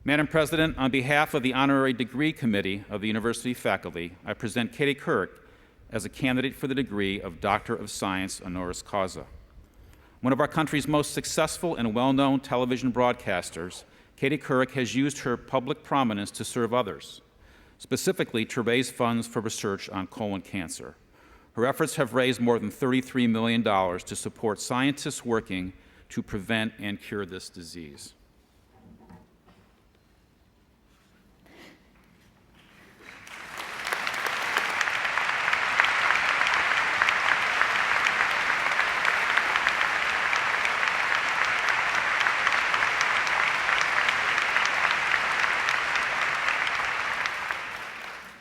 Madam President, on behalf of the Honorary Degree Committee of the University faculty, I present Katie Couric as a candidate for the degree of Doctor of Science honoris causa. One of our country's most successful and well-known television broadcasters, Katie Couric has used her public prominence to serve others, specifically to raise funds for research on colon cancer. Her efforts have raised more than $33 million to support scientists working to prevent and cure this disease.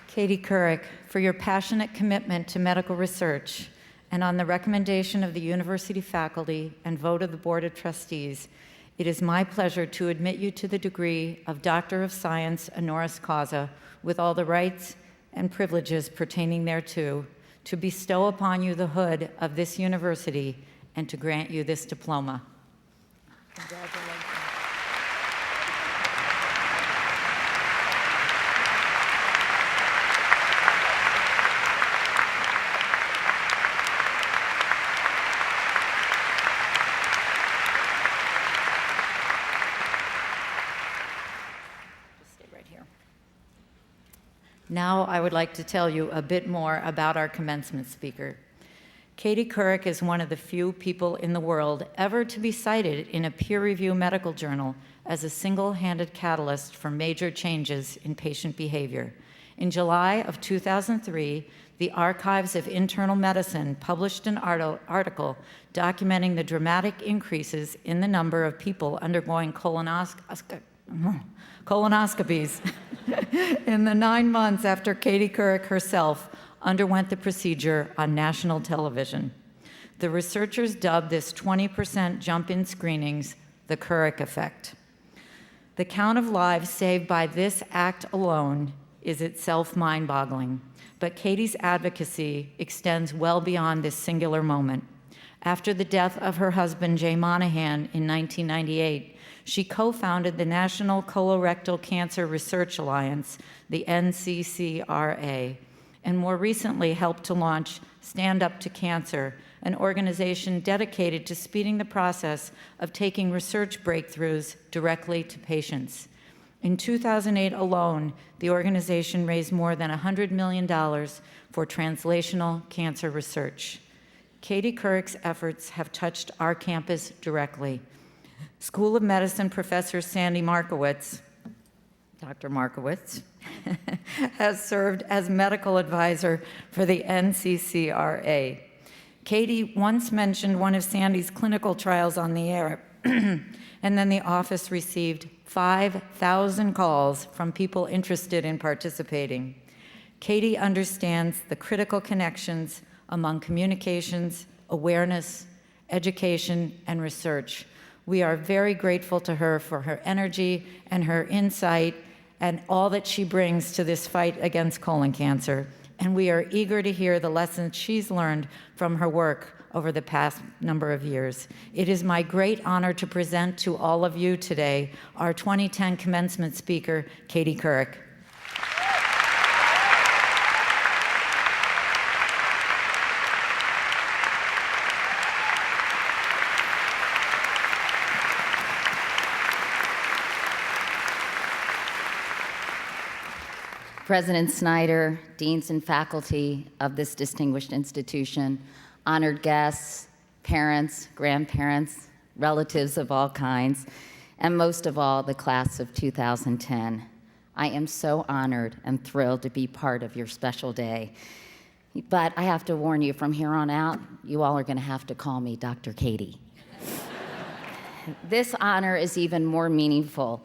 Katie Couric, for your passionate commitment to medical research, and on the recommendation of the university faculty and vote of the Board of Trustees, it is my pleasure to admit you to the degree of Doctor of Science honoris causa with all the rights and privileges pertaining thereto, to bestow upon you the hood of this university and to grant you this diploma. Congratulations. Now I would like to tell you a bit more about our commencement speaker. Katie Couric is one of the few people in the world ever to be cited in a peer-reviewed medical journal as a single-handed catalyst for major changes in patient behavior. In July of 2003, the Archives of Internal Medicine published an article documenting the dramatic increases in the number of people undergoing colonoscopies in the 9 months after Katie Couric herself underwent the procedure on national television. The researchers dubbed this 20% jump in screenings the Couric effect. The count of lives saved by this act alone is itself mind-boggling, but Katie's advocacy extends well beyond this singular moment. After the death of her husband, Jay Monahan, in 1998, she co-founded the National Colorectal Cancer Research Alliance, the NCCRA, and more recently helped to launch Stand Up to Cancer, an organization dedicated to speeding the process of taking research breakthroughs directly to patients. In 2008 alone, the organization raised more than $100 million for translational cancer research. Katie Couric's efforts have touched our campus directly. School of Medicine professor Sandy Markowitz, Dr. Markowitz, has served as medical advisor for the NCCRA. Katie once mentioned one of Sandy's clinical trials on the air, and then the office received 5,000 calls from people interested in participating. Katie understands the critical connections among communications, awareness, education, and research. We are very grateful to her for her energy and her insight and all that she brings to this fight against colon cancer. And we are eager to hear the lessons she's learned from her work over the past number of years. It is my great honor to present to all of you today our 2010 commencement speaker, Katie Couric. President Snyder, deans and faculty of this distinguished institution, honored guests, parents, grandparents, relatives of all kinds, and most of all, the class of 2010. I am so honored and thrilled to be part of your special day. But I have to warn you, from here on out, you all are going to have to call me Dr. Katie. This honor is even more meaningful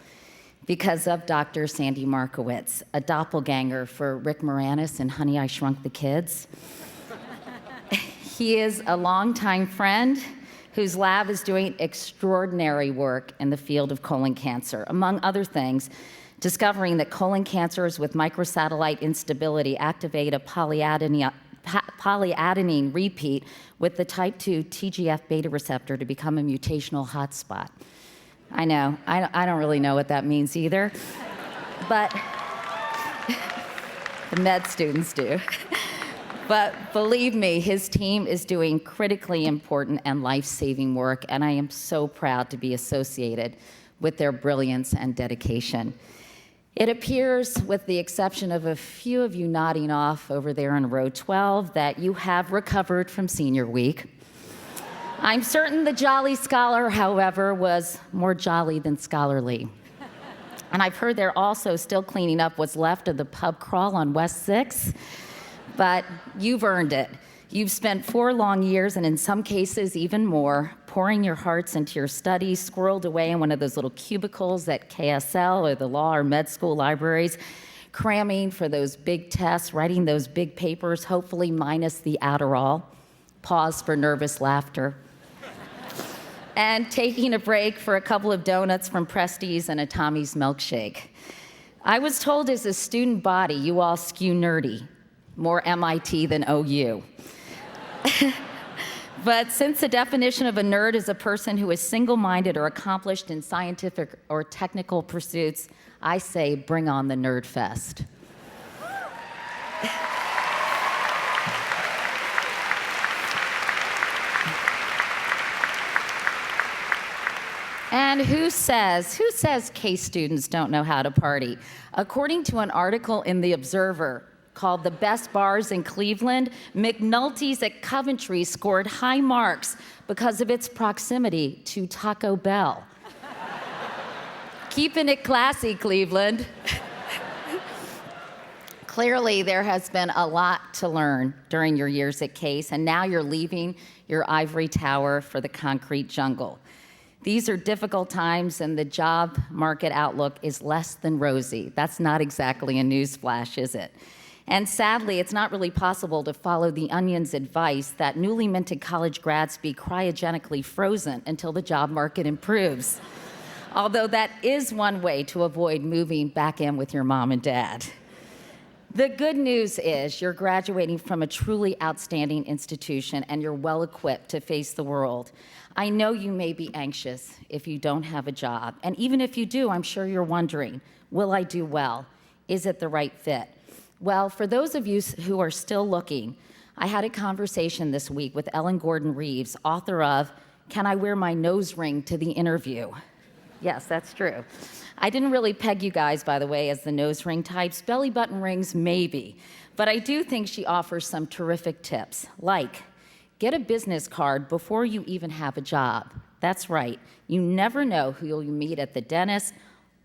because of Dr. Sandy Markowitz, a doppelganger for Rick Moranis in Honey, I Shrunk the Kids. He is a longtime friend whose lab is doing extraordinary work in the field of colon cancer. Among other things, discovering that colon cancers with microsatellite instability activate a polyadenine repeat with the type 2 TGF-beta receptor to become a mutational hotspot. I know. I don't really know what that means either. But the med students do. But believe me, his team is doing critically important and life-saving work, and I am so proud to be associated with their brilliance and dedication. It appears, with the exception of a few of you nodding off over there in row 12, that you have recovered from senior week. I'm certain the jolly scholar, however, was more jolly than scholarly. And I've heard they're also still cleaning up what's left of the pub crawl on West 6th. But you've earned it. You've spent 4 long years, and in some cases even more, pouring your hearts into your studies, squirreled away in one of those little cubicles at KSL or the law or med school libraries, cramming for those big tests, writing those big papers, hopefully minus the Adderall. Pause for nervous laughter. And taking a break for a couple of donuts from Presti's and a Tommy's milkshake. I was told as a student body, you all skew nerdy. More MIT than OU. But since the definition of a nerd is a person who is single-minded or accomplished in scientific or technical pursuits, I say bring on the nerd fest. And who says Case students don't know how to party? According to an article in The Observer, called The Best Bars in Cleveland, McNulty's at Coventry scored high marks because of its proximity to Taco Bell. Keeping it classy, Cleveland. Clearly, there has been a lot to learn during your years at Case, and now you're leaving your ivory tower for the concrete jungle. These are difficult times, and the job market outlook is less than rosy. That's not exactly a newsflash, is it? And sadly, it's not really possible to follow the Onion's advice that newly minted college grads be cryogenically frozen until the job market improves. Although that is one way to avoid moving back in with your mom and dad. The good news is you're graduating from a truly outstanding institution and you're well equipped to face the world. I know you may be anxious if you don't have a job. And even if you do, I'm sure you're wondering, will I do well? Is it the right fit? Well, for those of you who are still looking, I had a conversation this week with Ellen Gordon Reeves, author of Can I Wear My Nose Ring to the Interview? Yes, that's true. I didn't really peg you guys, by the way, as the nose ring types. Belly button rings, maybe. But I do think she offers some terrific tips, like get a business card before you even have a job. That's right. You never know who you'll meet at the dentist,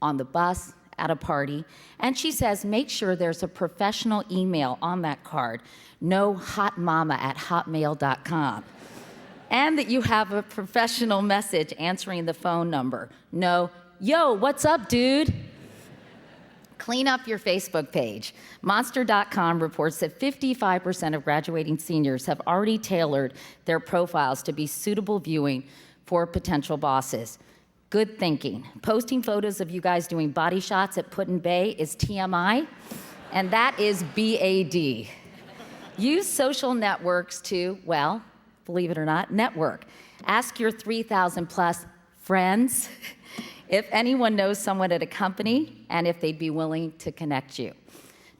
on the bus, at a party. And she says, make sure there's a professional email on that card. No hotmama@hotmail.com. And that you have a professional message answering the phone number. No, yo, what's up, dude? Clean up your Facebook page. Monster.com reports that 55% of graduating seniors have already tailored their profiles to be suitable viewing for potential bosses. Good thinking. Posting photos of you guys doing body shots at Put in Bay is TMI, and that is BAD. Use social networks to, well, believe it or not, network. Ask your 3,000 plus friends if anyone knows someone at a company and if they'd be willing to connect you.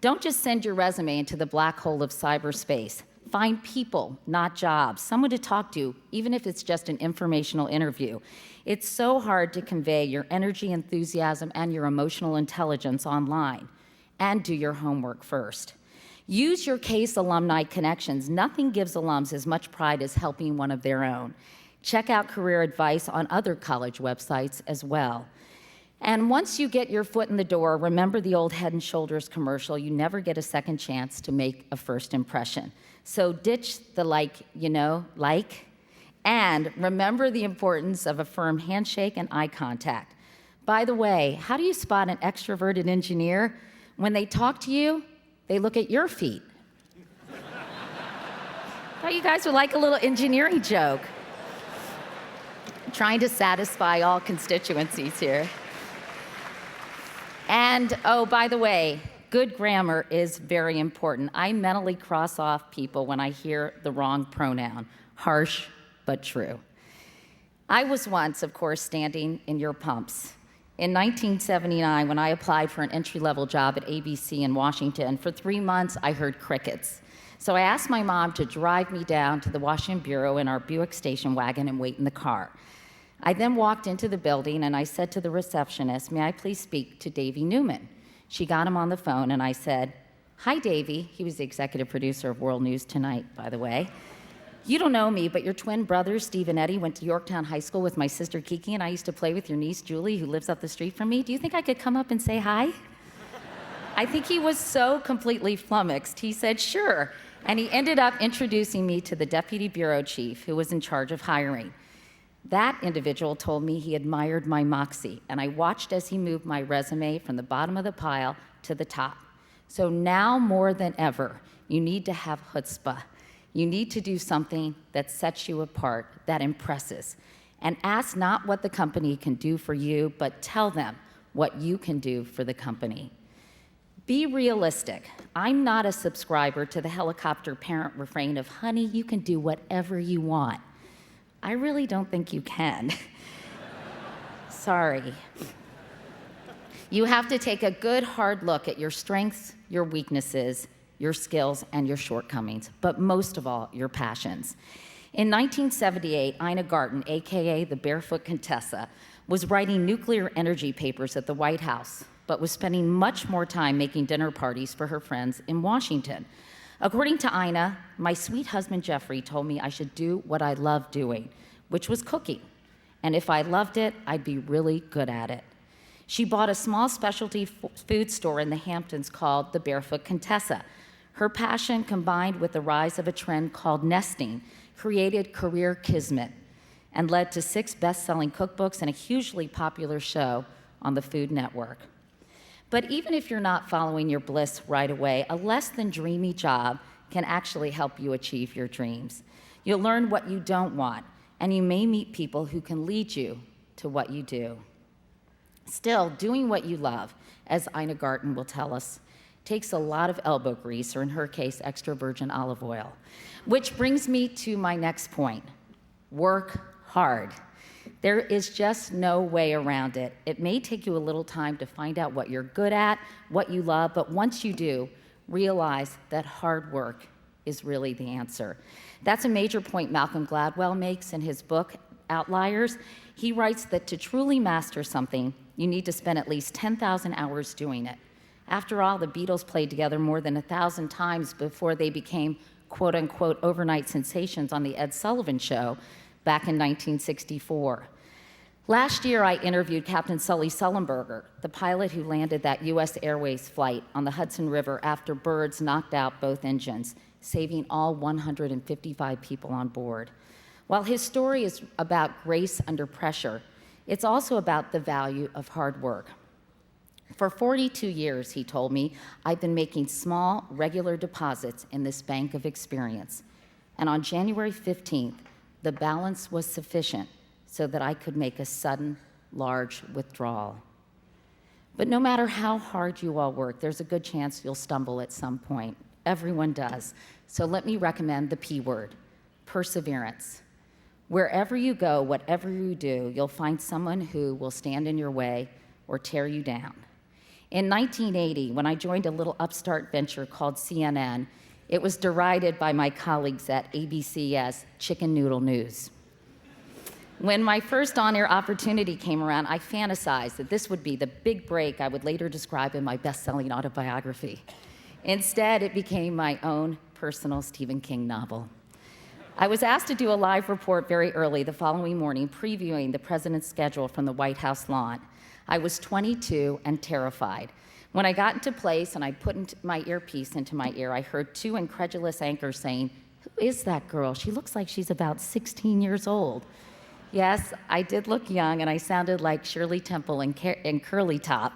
Don't just send your resume into the black hole of cyberspace. Find people, not jobs, someone to talk to, even if it's just an informational interview. It's so hard to convey your energy, enthusiasm, and your emotional intelligence online. And do your homework first. Use your Case alumni connections. Nothing gives alums as much pride as helping one of their own. Check out career advice on other college websites as well. And once you get your foot in the door, remember the old Head & Shoulders commercial, you never get a second chance to make a first impression. So ditch the like, and remember the importance of a firm handshake and eye contact. By the way, how do you spot an extroverted engineer? When they talk to you, they look at your feet. Thought you guys would like a little engineering joke. Trying to satisfy all constituencies here. And, oh, by the way, good grammar is very important. I mentally cross off people when I hear the wrong pronoun. Harsh, but true. I was once, of course, standing in your pumps. In 1979, when I applied for an entry-level job at ABC in Washington, for 3 months, I heard crickets. So I asked my mom to drive me down to the Washington Bureau in our Buick station wagon and wait in the car. I then walked into the building and I said to the receptionist, "May I please speak to Davy Newman?" She got him on the phone and I said, "Hi, Davy." He was the executive producer of World News Tonight, by the way. "You don't know me, but your twin brothers, Steve and Eddie, went to Yorktown High School with my sister Kiki, and I used to play with your niece Julie, who lives up the street from me. Do you think I could come up and say hi?" I think he was so completely flummoxed. He said, "Sure." And he ended up introducing me to the deputy bureau chief, who was in charge of hiring. That individual told me he admired my moxie, and I watched as he moved my resume from the bottom of the pile to the top. So now more than ever, you need to have chutzpah. You need to do something that sets you apart, that impresses. And ask not what the company can do for you, but tell them what you can do for the company. Be realistic. I'm not a subscriber to the helicopter parent refrain of, "Honey, you can do whatever you want." I really don't think you can. Sorry. You have to take a good hard look at your strengths, your weaknesses, your skills, and your shortcomings, but most of all, your passions. In 1978, Ina Garten, AKA the Barefoot Contessa, was writing nuclear energy papers at the White House, but was spending much more time making dinner parties for her friends in Washington. According to Ina, "My sweet husband Jeffrey told me I should do what I love doing, which was cooking. And if I loved it, I'd be really good at it." She bought a small specialty food store in the Hamptons called the Barefoot Contessa. Her passion, combined with the rise of a trend called nesting, created career kismet and led to 6 best-selling cookbooks and a hugely popular show on the Food Network. But even if you're not following your bliss right away, a less than dreamy job can actually help you achieve your dreams. You'll learn what you don't want, and you may meet people who can lead you to what you do. Still, doing what you love, as Ina Garten will tell us, takes a lot of elbow grease, or in her case, extra virgin olive oil. Which brings me to my next point: work hard. There is just no way around it. It may take you a little time to find out what you're good at, what you love, but once you do, realize that hard work is really the answer. That's a major point Malcolm Gladwell makes in his book, Outliers. He writes that to truly master something, you need to spend at least 10,000 hours doing it. After all, the Beatles played together more than 1,000 times before they became quote-unquote overnight sensations on the Ed Sullivan Show back in 1964. Last year, I interviewed Captain Sully Sullenberger, the pilot who landed that U.S. Airways flight on the Hudson River after birds knocked out both engines, saving all 155 people on board. While his story is about grace under pressure, it's also about the value of hard work. For 42 years, he told me, I've been making small, regular deposits in this bank of experience. And on January 15th, the balance was sufficient so that I could make a sudden, large withdrawal. But no matter how hard you all work, there's a good chance you'll stumble at some point. Everyone does. So let me recommend the P word: perseverance. Wherever you go, whatever you do, you'll find someone who will stand in your way or tear you down. In 1980, when I joined a little upstart venture called CNN, it was derided by my colleagues at ABC as chicken noodle news. When my first on-air opportunity came around, I fantasized that this would be the big break I would later describe in my best-selling autobiography. Instead, it became my own personal Stephen King novel. I was asked to do a live report very early the following morning, previewing the president's schedule from the White House lawn. I was 22 and terrified. When I got into place and I put my earpiece into my ear, I heard 2 incredulous anchors saying, "Who is that girl? She looks like she's about 16 years old." Yes, I did look young, and I sounded like Shirley Temple in Curly Top.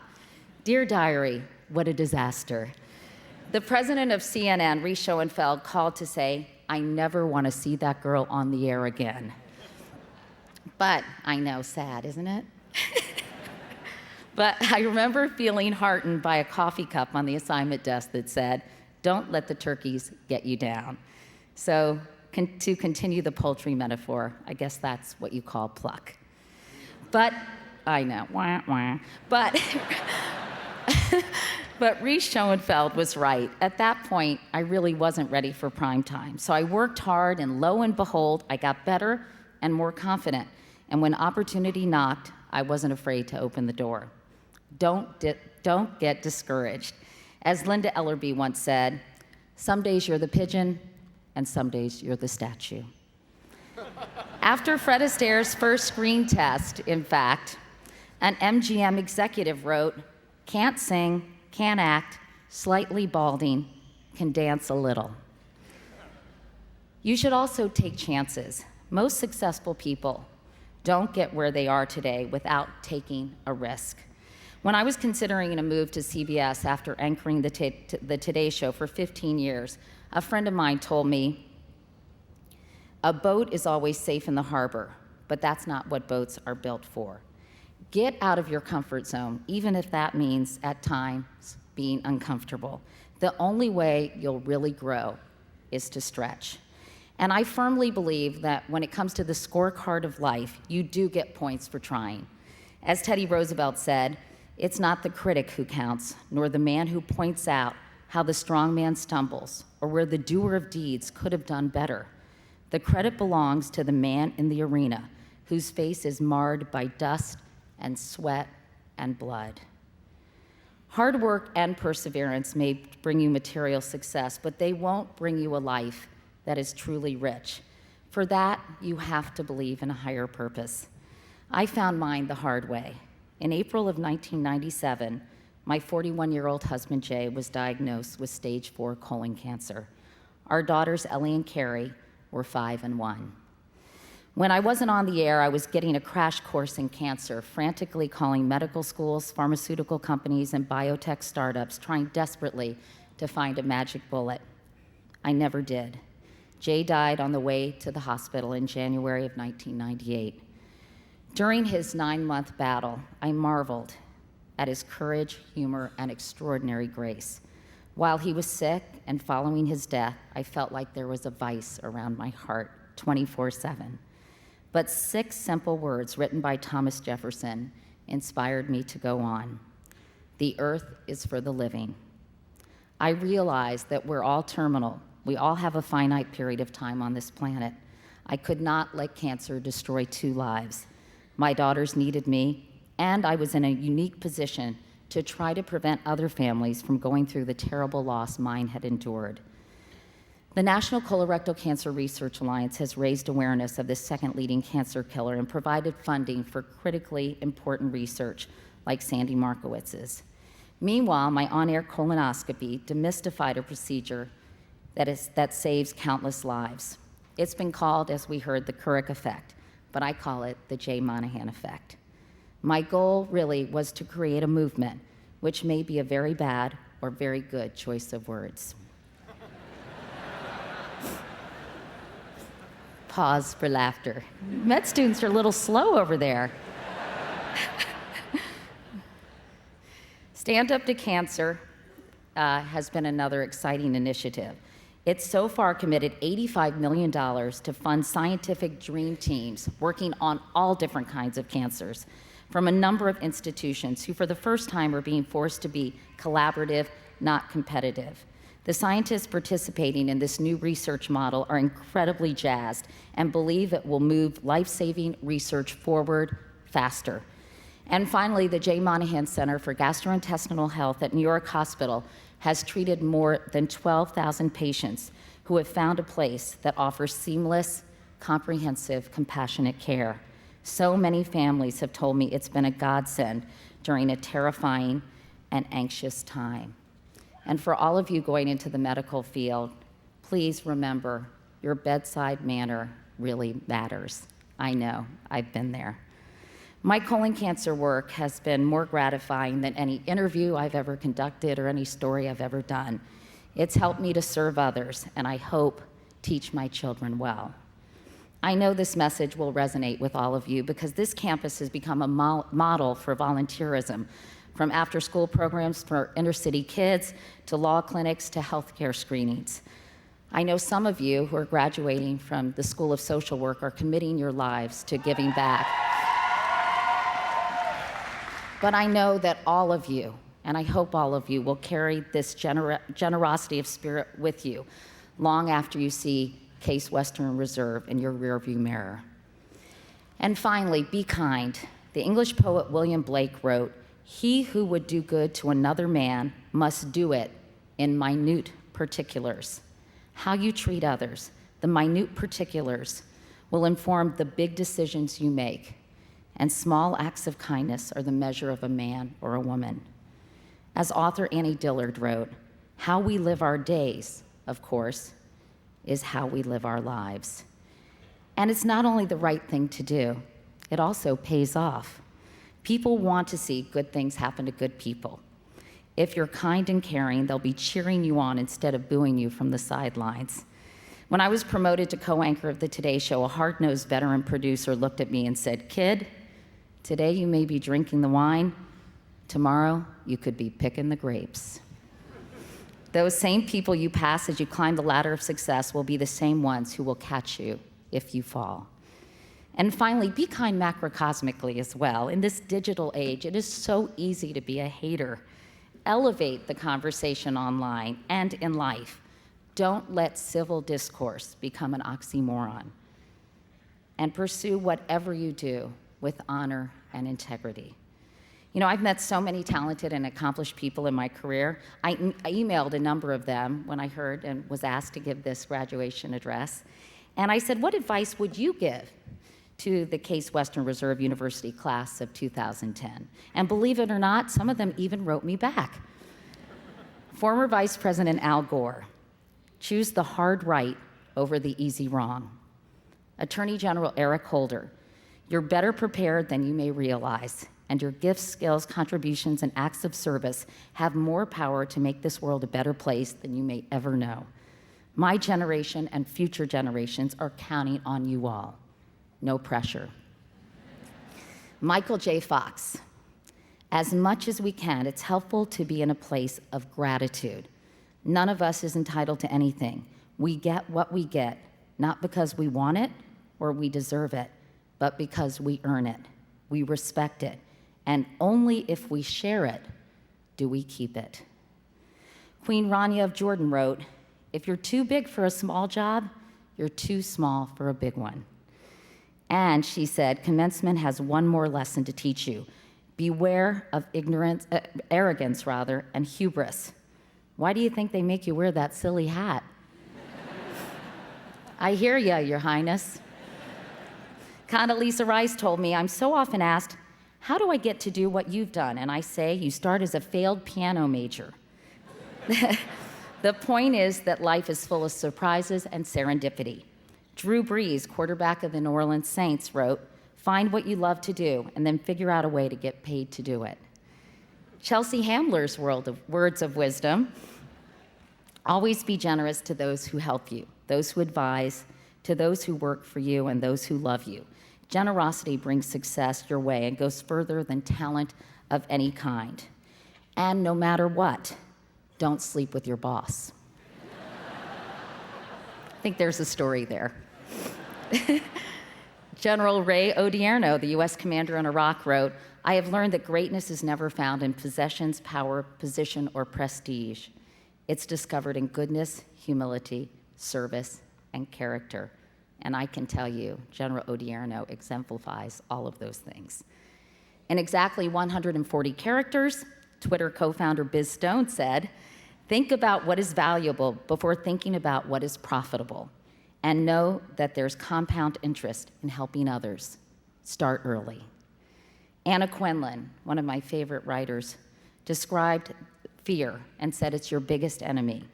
Dear diary, what a disaster. The president of CNN, Reese Schoenfeld, called to say, "I never want to see that girl on the air again." But I know, sad, isn't it? But I remember feeling heartened by a coffee cup on the assignment desk that said, "Don't let the turkeys get you down." So to continue the poultry metaphor, I guess that's what you call pluck. But, I know, wah, wah. But, but Reese Schoenfeld was right. At that point, I really wasn't ready for prime time. So I worked hard, and lo and behold, I got better and more confident. And when opportunity knocked, I wasn't afraid to open the door. Don't get discouraged. As Linda Ellerby once said, some days you're the pigeon, and some days you're the statue. After Fred Astaire's first screen test, in fact, an MGM executive wrote, "Can't sing, can't act, slightly balding, can dance a little." You should also take chances. Most successful people don't get where they are today without taking a risk. When I was considering a move to CBS after anchoring the Today Show for 15 years, a friend of mine told me, "A boat is always safe in the harbor, but that's not what boats are built for. Get out of your comfort zone, even if that means at times being uncomfortable. The only way you'll really grow is to stretch." And I firmly believe that when it comes to the scorecard of life, you do get points for trying. As Teddy Roosevelt said, it's not the critic who counts, nor the man who points out how the strong man stumbles, or where the doer of deeds could have done better. The credit belongs to the man in the arena, whose face is marred by dust and sweat and blood. Hard work and perseverance may bring you material success, but they won't bring you a life that is truly rich. For that, you have to believe in a higher purpose. I found mine the hard way. In April of 1997, my 41-year-old husband, Jay, was diagnosed with stage 4 colon cancer. Our daughters, Ellie and Carrie, were 5 and 1. When I wasn't on the air, I was getting a crash course in cancer, frantically calling medical schools, pharmaceutical companies, and biotech startups, trying desperately to find a magic bullet. I never did. Jay died on the way to the hospital in January of 1998. During his 9-month battle, I marveled at his courage, humor, and extraordinary grace. While he was sick and following his death, I felt like there was a vice around my heart 24/7. But 6 simple words written by Thomas Jefferson inspired me to go on. The earth is for the living. I realized that we're all terminal. We all have a finite period of time on this planet. I could not let cancer destroy 2 lives. My daughters needed me, and I was in a unique position to try to prevent other families from going through the terrible loss mine had endured. The National Colorectal Cancer Research Alliance has raised awareness of this second leading cancer killer and provided funding for critically important research like Sandy Markowitz's. Meanwhile, my on-air colonoscopy demystified a procedure that saves countless lives. It's been called, as we heard, the Couric effect, but I call it the Jay Monahan effect. My goal really was to create a movement, which may be a very bad or very good choice of words. Pause for laughter. Med students are a little slow over there. Stand Up to Cancer has been another exciting initiative. It's so far committed $85 million to fund scientific dream teams working on all different kinds of cancers from a number of institutions who for the first time are being forced to be collaborative, not competitive. The scientists participating in this new research model are incredibly jazzed and believe it will move life-saving research forward faster. And finally, the Jay Monahan Center for Gastrointestinal Health at New York Hospital has treated more than 12,000 patients who have found a place that offers seamless, comprehensive, compassionate care. So many families have told me it's been a godsend during a terrifying and anxious time. And for all of you going into the medical field, please remember your bedside manner really matters. I know, I've been there. My colon cancer work has been more gratifying than any interview I've ever conducted or any story I've ever done. It's helped me to serve others, and I hope teach my children well. I know this message will resonate with all of you because this campus has become a model for volunteerism, from after-school programs for inner-city kids to law clinics to healthcare screenings. I know some of you who are graduating from the School of Social Work are committing your lives to giving back. But I know that all of you, and I hope all of you, will carry this generosity of spirit with you long after you see Case Western Reserve in your rearview mirror. And finally, be kind. The English poet William Blake wrote, "He who would do good to another man must do it in minute particulars." How you treat others, the minute particulars, will inform the big decisions you make, and small acts of kindness are the measure of a man or a woman. As author Annie Dillard wrote, "How we live our days, of course, is how we live our lives." And it's not only the right thing to do, it also pays off. People want to see good things happen to good people. If you're kind and caring, they'll be cheering you on instead of booing you from the sidelines. When I was promoted to co-anchor of the Today Show, a hard-nosed veteran producer looked at me and said, "Kid, today you may be drinking the wine, tomorrow you could be picking the grapes." Those same people you pass as you climb the ladder of success will be the same ones who will catch you if you fall. And finally, be kind macrocosmically as well. In this digital age, it is so easy to be a hater. Elevate the conversation online and in life. Don't let civil discourse become an oxymoron. And pursue whatever you do with honor and integrity. You know, I've met so many talented and accomplished people in my career. I emailed a number of them when I heard and was asked to give this graduation address. And I said, what advice would you give to the Case Western Reserve University class of 2010? And believe it or not, some of them even wrote me back. Former Vice President Al Gore, choose the hard right over the easy wrong. Attorney General Eric Holder, you're better prepared than you may realize, and your gifts, skills, contributions, and acts of service have more power to make this world a better place than you may ever know. My generation and future generations are counting on you all. No pressure. Michael J. Fox, as much as we can, it's helpful to be in a place of gratitude. None of us is entitled to anything. We get what we get, not because we want it or we deserve it, but because we earn it, we respect it, and only if we share it do we keep it. Queen Rania of Jordan wrote, if you're too big for a small job, you're too small for a big one. And she said, commencement has one more lesson to teach you. Beware of arrogance, and hubris. Why do you think they make you wear that silly hat? I hear ya, Your Highness. Condoleezza Rice told me, I'm so often asked, how do I get to do what you've done? And I say, you start as a failed piano major. The point is that life is full of surprises and serendipity. Drew Brees, quarterback of the New Orleans Saints, wrote, find what you love to do and then figure out a way to get paid to do it. Chelsea Handler's words of wisdom, always be generous to those who help you, those who advise, to those who work for you, and those who love you. Generosity brings success your way and goes further than talent of any kind. And no matter what, don't sleep with your boss. I think there's a story there. General Ray Odierno, the U.S. commander in Iraq, wrote, I have learned that greatness is never found in possessions, power, position, or prestige. It's discovered in goodness, humility, service, and character. And I can tell you, General Odierno exemplifies all of those things. In exactly 140 characters, Twitter co-founder Biz Stone said, think about what is valuable before thinking about what is profitable, and know that there's compound interest in helping others. Start early. Anna Quinlan, one of my favorite writers, described fear and said it's your biggest enemy.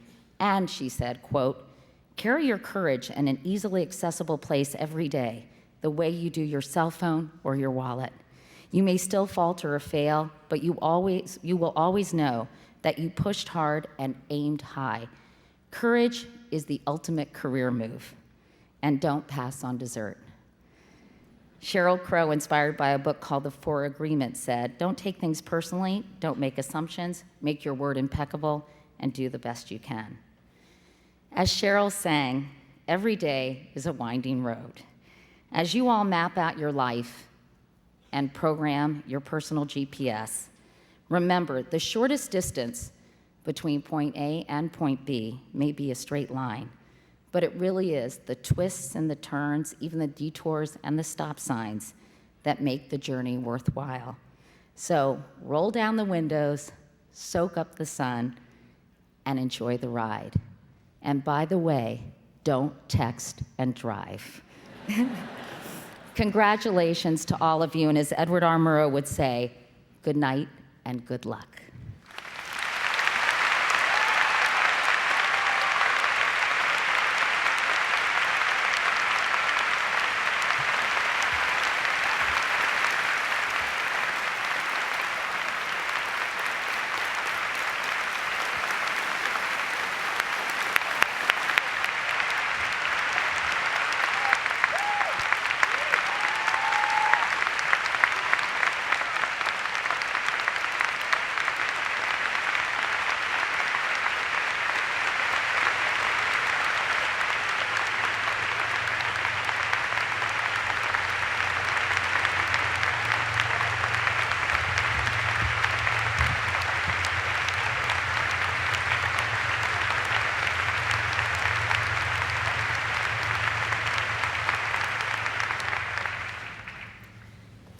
And she said, quote, carry your courage in an easily accessible place every day, the way you do your cell phone or your wallet. You may still falter or fail, but you will always know that you pushed hard and aimed high. Courage is the ultimate career move, and don't pass on dessert. Sheryl Crow, inspired by a book called The Four Agreements, said, don't take things personally, don't make assumptions, make your word impeccable, and do the best you can. As Cheryl sang, every day is a winding road. As you all map out your life and program your personal GPS, remember the shortest distance between point A and point B may be a straight line, but it really is the twists and the turns, even the detours and the stop signs that make the journey worthwhile. So roll down the windows, soak up the sun, and enjoy the ride. And by the way, don't text and drive. Congratulations to all of you, and as Edward R. Murrow would say, good night and good luck.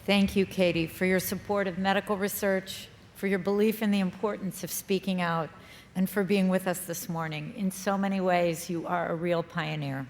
Thank you, Katie, for your support of medical research, for your belief in the importance of speaking out, and for being with us this morning. In so many ways, you are a real pioneer.